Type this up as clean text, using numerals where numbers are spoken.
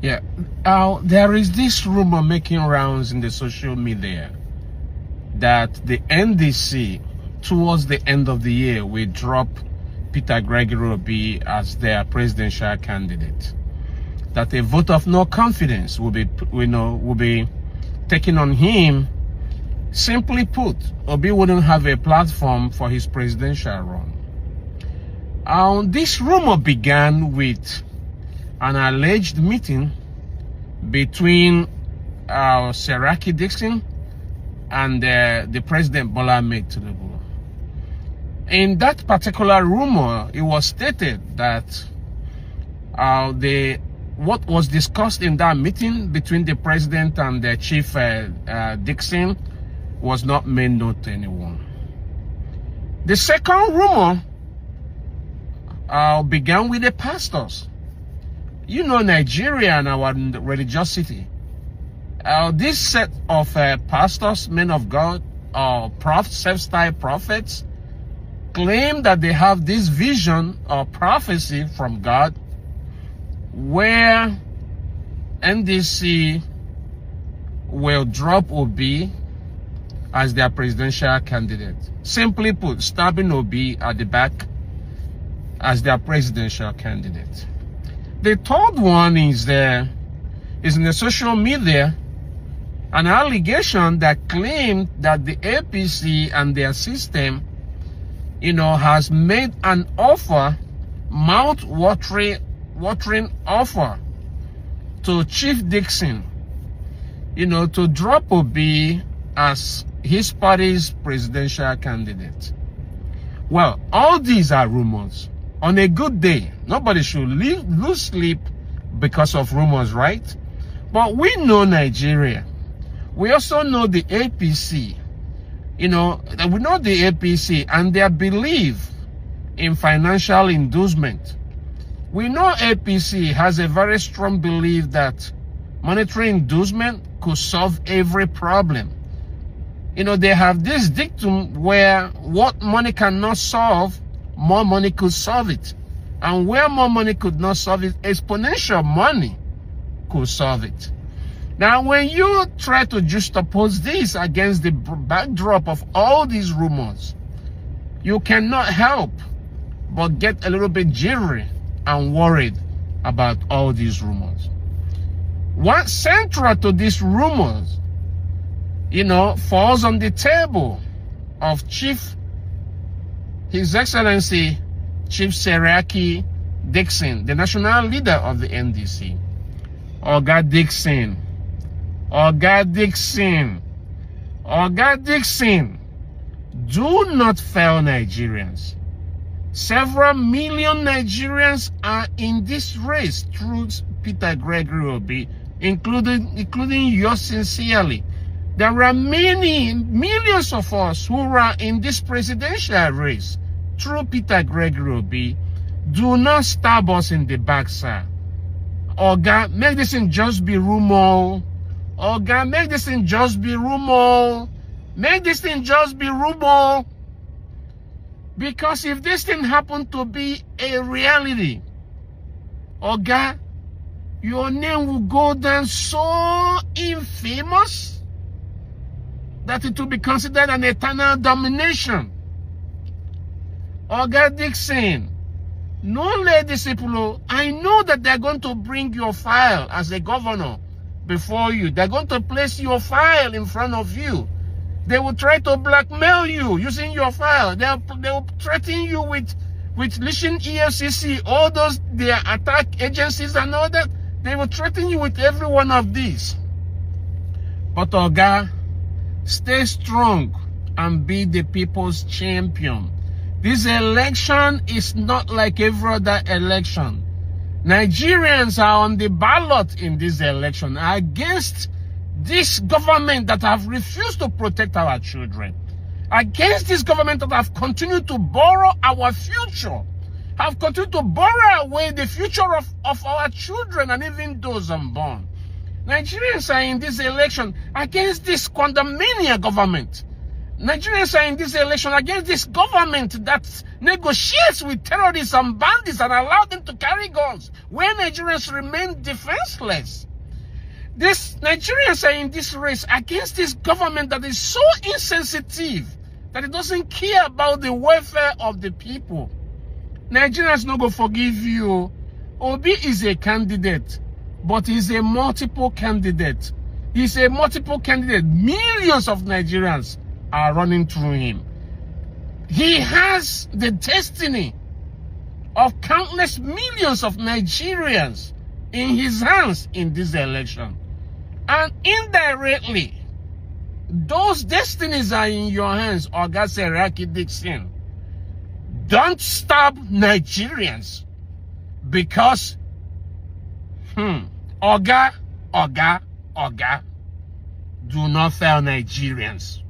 Yeah, there is this rumor making rounds in the social media that the NDC, towards the end of the year, will drop Peter Obi as their presidential candidate. That a vote of no confidence will be taken on him. Simply put, Obi wouldn't have a platform for his presidential run. This rumor began with an alleged meeting between Serieke Dickson and the President Bola Ahmed Tinubu. In that particular rumor, it was stated that what was discussed in that meeting between the President and the Chief Dickson was not made known to anyone. The second rumor began with the pastors. You know, Nigeria and our religiosity. This set of pastors, men of God, self-styled prophets, claim that they have this vision or prophecy from God where NDC will drop Obi as their presidential candidate. Simply put, stabbing Obi at the back as their presidential candidate. The third one is in the social media, an allegation that claimed that the APC and their system, has made an offer, mouth-watering offer to Chief Dickson, to drop Obi as his party's presidential candidate. Well, all these are rumors. On a good day, nobody should lose sleep because of rumors, right? But we know Nigeria. We also know the APC. We know the APC and their belief in financial inducement. We know APC has a very strong belief that monetary inducement could solve every problem. They have this dictum where what money cannot solve, more money could solve it. And where more money could not solve it, exponential money could solve it. Now, when you try to juxtapose this against the backdrop of all these rumors, you cannot help but get a little bit jittery and worried about all these rumors. What's central to these rumors, falls on the table of His Excellency Chief Serieke Dickson, the national leader of the NDC. Oga Dickson, do not fail Nigerians. Several million Nigerians are in this race through Peter Obi, including yours sincerely. There are millions of us who are in this presidential race through Peter Obi. Do not stab us in the back, sir. Oga, make this thing just be rumor. Oga, make this thing just be rumor. Make this thing just be rumor. Because if this thing happened to be a reality, Oga, your name will go down so infamous that it will be considered an eternal domination. Oga Dickson, no let these people, I know that they're going to bring your file as a governor before you. They're going to place your file in front of you. They will try to blackmail you using your file. They will threaten you with leashing EFCC, all those, their attack agencies and all that. They will threaten you with every one of these. But Oga, stay strong and be the people's champion. This election is not like every other election. Nigerians are on the ballot in this election against this government that have refused to protect our children, against this government that have continued to borrow our future, have continued to borrow away the future of our children and even those unborn. Nigerians are in this election against this condominium government. Nigerians are in this election against this government that negotiates with terrorists and bandits and allow them to carry guns where Nigerians remain defenseless. These Nigerians are in this race against this government that is so insensitive that it doesn't care about the welfare of the people. Nigerians no go forgive you. Obi is a candidate, but he's a multiple candidate. He's a multiple candidate. Millions of Nigerians are running through him. He has the destiny of countless millions of Nigerians in his hands in this election. And indirectly, those destinies are in your hands, Oga Serieke Dickson. Don't stop Nigerians because, Oga, do not fail Nigerians.